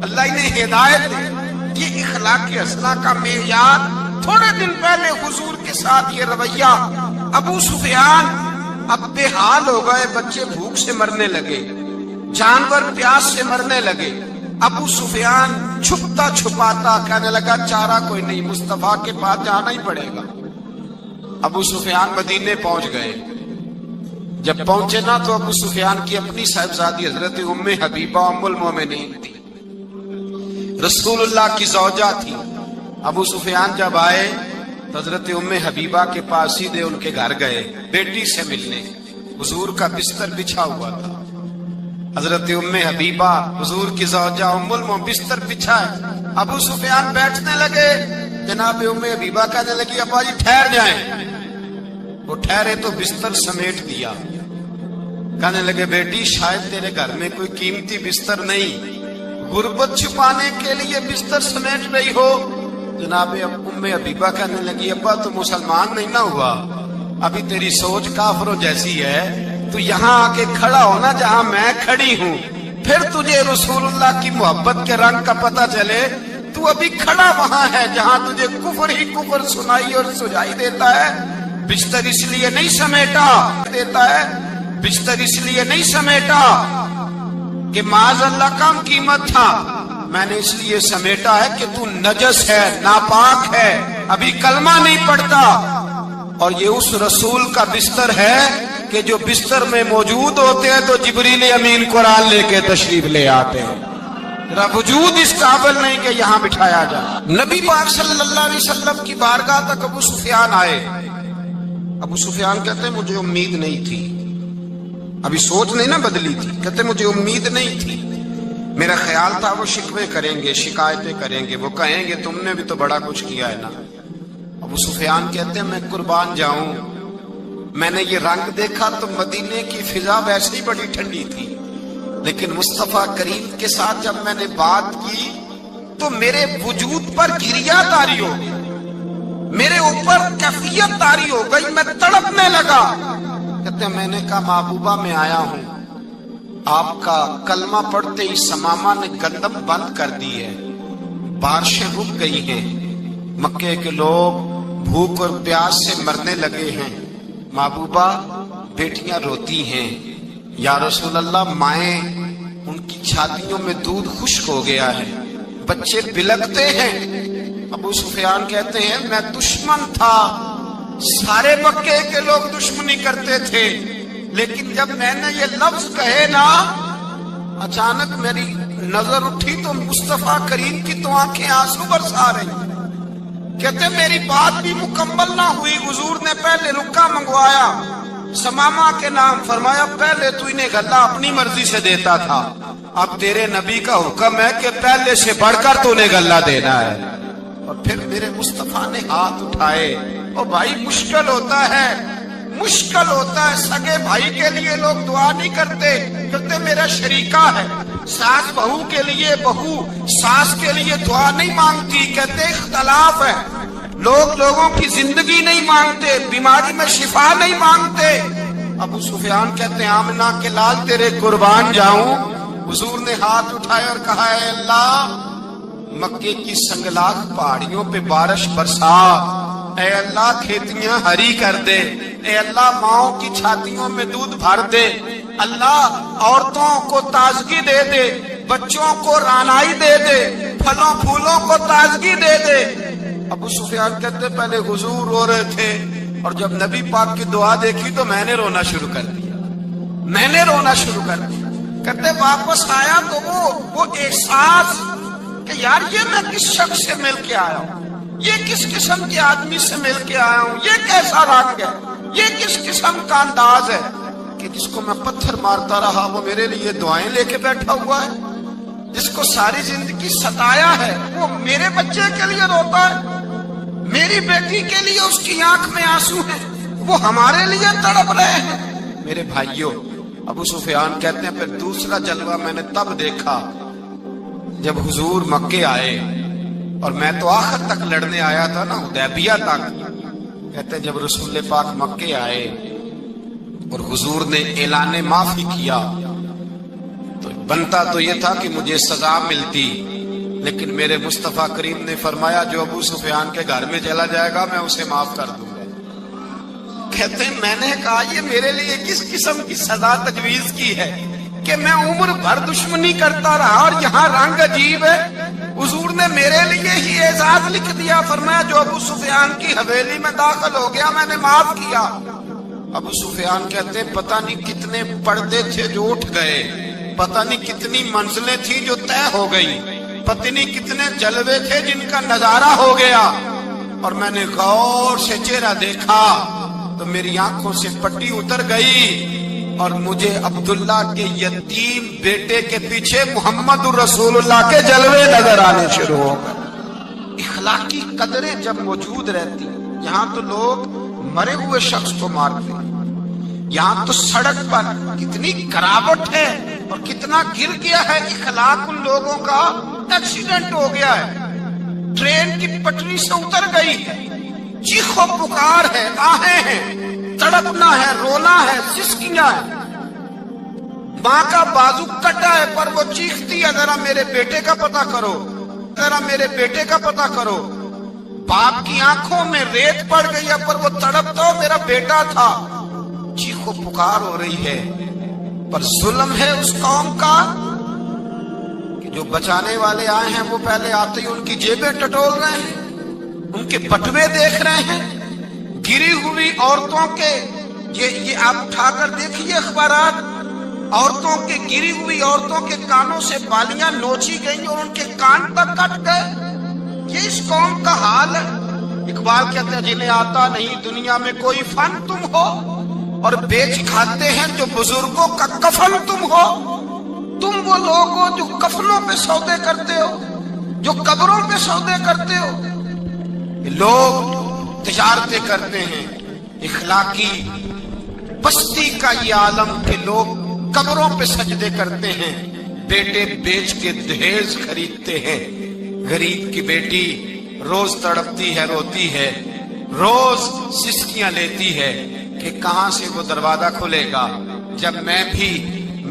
اللہ انہیں ہدایت دے۔ یہ اخلاق اصلاح کا معیار۔ تھوڑے دن پہلے حضور کے ساتھ یہ رویہ، ابو سفیان اب بے حال ہو گئے، بچے بھوک سے مرنے لگے، جانور پیاس سے مرنے لگے۔ ابو سفیان چھپتا چھپاتا کہنے لگا چارہ کوئی نہیں، مصطفیٰ کے پاس جانا ہی پڑے گا۔ ابو سفیان مدینے پہنچ گئے۔ جب پہنچے نا تو ابو سفیان کی اپنی صاحبزادی حضرت ام حبیبہ ام المومنین تھی، رسول اللہ کی زوجہ تھی۔ ابو سفیان جب آئے تو حضرت ام حبیبہ کے پاس سیدھے ان کے گھر گئے بیٹی سے ملنے۔ حضور کا بستر بچھا ہوا تھا، حضرت ام حبیبہ حضور کی زوجہ ام المومنین بستر بچھا ہے۔ ابو سفیان بیٹھنے لگے، جناب ام حبیبہ کہنے لگی ابا جی ٹھہر جائیں۔ وہ ٹھہرے تو بستر سمیٹ دیا، کہنے لگے بیٹی شاید تیرے گھر میں کوئی قیمتی بستر نہیں، غربت چھپانے کے لیے بستر سمیٹ رہی ہو۔ جناب ام حبیبہ کہنے لگی ابا تو مسلمان نہیں نہ ہوا، ابھی تیری سوچ کافروں جیسی ہے، تو یہاں آ کے کھڑا ہونا جہاں میں کھڑی ہوں، پھر تجھے رسول اللہ کی محبت کے رنگ کا پتہ چلے۔ تو ابھی کھڑا وہاں ہے جہاں تجھے کفر ہی کفر سنائی اور سجائی دیتا ہے۔ بستر اس لیے نہیں سمیٹا بستر اس لیے نہیں سمیٹا کہ معاذ اللہ کم قیمت تھا، میں نے اس لیے سمیٹا ہے کہ تو نجس ہے، ناپاک ہے، ابھی کلمہ نہیں پڑھتا۔ اور یہ اس رسول کا بستر ہے کہ جو بستر میں موجود ہوتے ہیں تو جبریل امین قرآن لے کے تشریف لے آتے ہیں۔ ذرا وجود اس قابل نہیں کہ یہاں بٹھایا جائے۔ نبی پاک صلی اللہ علیہ وسلم کی بارگاہ تک ابو سفیان آئے۔ ابو سفیان کہتے ہیں مجھے امید نہیں تھی، ابھی سوچ نہیں نہ بدلی تھی، کہتے مجھے امید نہیں تھی، میرا خیال تھا وہ شکوے کریں گے، شکایتیں کریں گے، وہ کہیں گے تم نے بھی تو بڑا کچھ کیا ہے نا۔ ابو سفیان کہتے ہیں میں قربان جاؤں، میں نے یہ رنگ دیکھا تو مدینے کی فضا ویسے ہی بڑی ٹھنڈی تھی، لیکن مصطفیٰ کریم کے ساتھ جب میں نے بات کی تو میرے وجود پر گریا طاری ہو گئی، میرے اوپر کیفیت طاری ہو گئی، میں تڑپنے لگا۔ کہتے ہیں میں نے کہا محبوبہ میں آیا ہوں، آپ کا کلمہ پڑھتے ہی سمامہ نے گندم بند کر دی ہے، بارشیں رک گئی ہیں، مکے کے لوگ بھوک اور پیاس سے مرنے لگے ہیں، محبوبہ بیٹیاں روتی ہیں، یا رسول اللہ مائیں ان کی چھاتیوں میں دودھ خشک ہو گیا ہے، بچے بلکتے ہیں۔ ابو سفیان کہتے ہیں میں دشمن تھا، سارے مکے کے لوگ دشمنی کرتے تھے، لیکن جب میں نے یہ لفظ کہے نا، اچانک میری نظر اٹھی تو مصطفیٰ کریم کی تو آنکھیں آنسو برسا رہی۔ کہتے میری بات بھی مکمل نہ ہوئی، حضور نے پہلے رکا منگوایا سمامہ کے نام، فرمایا پہلے تو انہیں غلہ اپنی مرضی سے دیتا تھا، اب تیرے نبی کا حکم ہے کہ پہلے سے بڑھ کر تو انہیں غلہ دینا ہے۔ اور پھر میرے مصطفیٰ نے ہاتھ اٹھائے۔ اور بھائی مشکل ہوتا ہے، مشکل ہوتا ہے، سگے بھائی کے لیے لوگ دعا نہیں کرتے، کہتے میرا شریکہ ہے، ساس بہو کے لیے بہو ساس کے لیے دعا نہیں مانگتی، کہتے اختلاف ہے، لوگ لوگوں کی زندگی نہیں مانگتے، بیماری میں شفا نہیں مانگتے۔ ابو سفیان کہتے ہیں آمنہ کے لال تیرے قربان جاؤں۔ حضور نے ہاتھ اٹھائے اور کہا اے اللہ مکے کی سنگلاخ پہاڑیوں پہ بارش برسا، اے اللہ کھیتیاں ہری کر دے، اے اللہ ماؤں کی چھاتیوں میں دودھ بھر دے، اللہ عورتوں کو تازگی دے دے، بچوں کو رانائی دے دے، پھلوں پھولوں کو تازگی دے دے۔ ابو سفیان کہتے پہلے حضور رو رہے تھے، اور جب نبی پاک کی دعا دیکھی تو میں نے رونا شروع کر دیا، میں نے رونا شروع کر دیا۔ کہتے واپس آیا تو وہ احساس کہ یار یہ میں کس شخص سے مل کے آیا ہوں، یہ کس قسم کے آدمی سے مل کے آیا ہوں، یہ کیسا رنگ ہے، یہ کس قسم کا انداز ہے کہ جس کو میں پتھر مارتا رہا وہ میرے لیے دعائیں لے کے بیٹھا ہوا ہے، جس کو ساری زندگی ستایا ہے وہ میرے بچے کے لیے روتا ہے، میری بیٹی کے لیے اس کی آنکھ میں آنسو ہیں، وہ ہمارے لیے تڑپ رہے ہیں۔ میرے بھائیوں، ابو سفیان کہتے ہیں پھر دوسرا جلوہ میں نے تب دیکھا جب حضور مکے آئے، اور میں تو آخر تک لڑنے آیا تھا نا، حدیبیہ تک۔ کہتے ہیں جب رسول پاک مکے آئے اور حضور نے اعلان معافی کیا تو بنتا تو یہ تھا کہ مجھے سزا ملتی، لیکن میرے مصطفیٰ کریم نے فرمایا جو ابو سفیان کے گھر میں چلا جائے گا میں اسے معاف کر دوں گا۔ کہتے ہیں میں نے کہا یہ میرے لیے کس قسم کی سزا تجویز کی ہے کہ میں عمر بھر دشمنی کرتا رہا اور یہاں رنگ عجیب ہے۔ حضور نے میرے لیے ہی اعزاز لکھ دیا، فرمایا جو ابو سفیان کی حویلی میں داخل ہو گیا میں نے معاف کیا۔ ابو سفیان کہتے ہیں پتہ نہیں کتنے پردے تھے جو اٹھ گئے، پتہ نہیں کتنی منزلیں تھی جو طے ہو گئی، پتہ نہیں کتنے جلوے تھے جن کا نظارہ ہو گیا۔ اور میں نے غور سے چہرہ دیکھا تو میری آنکھوں سے پٹی اتر گئی، اور مجھے عبداللہ کے یتیم بیٹے کے پیچھے محمد الرسول اللہ کے جلوے نظر آنے شروع ہو گئے۔ اخلاقی قدریں جب موجود رہتی، یہاں تو لوگ مرے ہوئے شخص کو مارتے، یہاں تو سڑک پر کتنی گراوٹ ہے اور کتنا گر گیا ہے اخلاق ان لوگوں کا، ایکسیڈنٹ ہو گیا ہے، ٹرین کی پٹری سے اتر گئی ہے، چیخو پکار ہے، آہیں ہیں، تڑپنا ہے، رونا ہے، سسکیاں ہے، ماں کا بازو کٹا ہے پر وہ چیختی ہے ذرا میرے بیٹے کا پتہ کرو، ذرا میرے بیٹے کا پتہ کرو۔ باپ کی آنکھوں میں ریت پڑ گئی ہے پر وہ تڑپتا ہو میرا بیٹا تھا، چیخو پکار ہو رہی ہے۔ پر ظلم ہے اس قوم کا کہ جو بچانے والے آئے ہیں وہ پہلے آتے ہی ان کی جیبیں ٹٹول رہے ہیں، ان کے بٹوے دیکھ رہے ہیں، گری ہوئی عورتوں کے یہ آپ اٹھا کر دیکھیے اخبارات، عورتوں کے گری ہوئی عورتوں کے کانوں سے بالیاں نوچی گئی اور ان کے کان تک کٹ گئے۔ یہ اس قوم کا حال ہے۔ اقبال کہتے ہیں جنہیں آتا نہیں دنیا میں کوئی فن تم ہو، اور بیچ کھاتے ہیں جو بزرگوں کا کفن تم ہو۔ تم وہ لوگ ہو جو کفنوں پہ سودے کرتے ہو، جو قبروں پہ سودے کرتے ہو۔ لوگ تجارتیں کرتے ہیں، اخلاقی پستی کا یہ عالم کہ لوگ قبروں پہ سجدے کرتے ہیں، بیٹے بیچ کے دہیز خریدتے ہیں۔ غریب کی بیٹی روز تڑپتی ہے، روتی ہے، روز سسکیاں لیتی ہے کہ کہاں سے وہ دروازہ کھلے گا جب میں بھی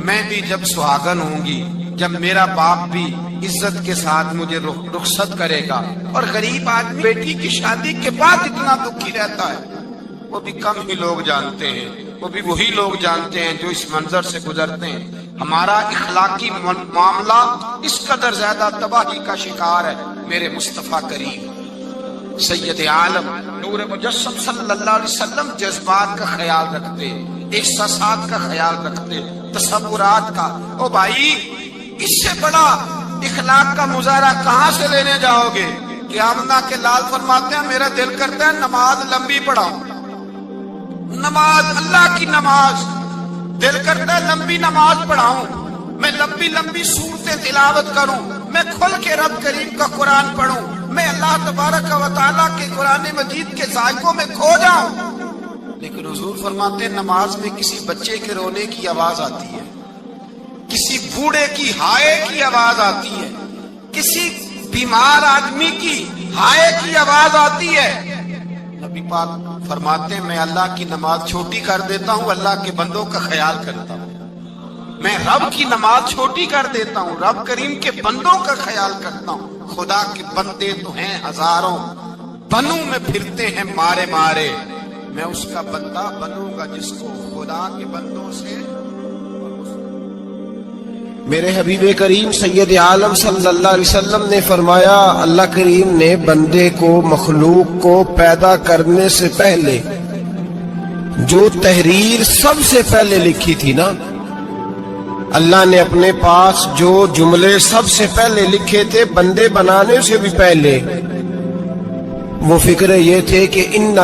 میں بھی جب سہاگن ہوں گی، جب میرا باپ بھی عزت کے ساتھ مجھے رخصت کرے گا، اور غریب آدمی بیٹی کی شادی کے بعد اتنا دکھی رہتا ہے، وہ بھی کم ہی لوگ جانتے ہیں، وہ بھی وہی لوگ جانتے ہیں جو اس منظر سے گزرتے ہیں۔ ہمارا اخلاقی معاملہ اس قدر زیادہ تباہی کا شکار ہے۔ میرے مصطفیٰ کریم سید عالم نور مجسم صلی اللہ علیہ وسلم جذبات کا خیال رکھتے، احساسات کا خیال رکھتے، تصورات کا۔ او بھائی، اس سے بڑا اخلاق کا مظاہرہ کہاں سے لینے جاؤ گے؟ کہ آمنہ کے لال فرماتے ہیں میرا دل کرتا ہے نماز لمبی پڑھاؤں، نماز، اللہ کی نماز، دل کرتا ہے لمبی نماز پڑھاؤں، میں لمبی لمبی صورتیں تلاوت کروں، میں کھل کے رب کریم کا قرآن پڑھوں، میں اللہ تبارک و تعالیٰ کے قرآن مجید کے ذائقوں میں کھو جاؤں۔ لیکن حضور فرماتے ہیں نماز میں کسی بچے کے رونے کی آواز آتی ہے، کسی بوڑھے کی ہائے کی آواز آتی ہے، کسی بیمار آدمی کی ہائے کی آواز آتی ہے۔ نبی پاک فرماتے ہیں میں اللہ کی نماز چھوٹی کر دیتا ہوں، اللہ کے بندوں کا خیال کرتا ہوں۔ میں رب کی نماز چھوٹی کر دیتا ہوں، رب کریم کے بندوں کا خیال کرتا ہوں۔ خدا کے بندے تو ہیں ہزاروں، بنوں میں پھرتے ہیں مارے مارے، میں اس کا بندہ بنوں گا جس کو خدا کے بندوں سے۔ میرے حبیب کریم سید عالم صلی اللہ علیہ وسلم نے فرمایا اللہ کریم نے بندے کو، مخلوق کو پیدا کرنے سے پہلے جو تحریر سب سے پہلے لکھی تھی نا، اللہ نے اپنے پاس جو جملے سب سے پہلے لکھے تھے بندے بنانے سے بھی پہلے، وہ فکر یہ تھے کہ ان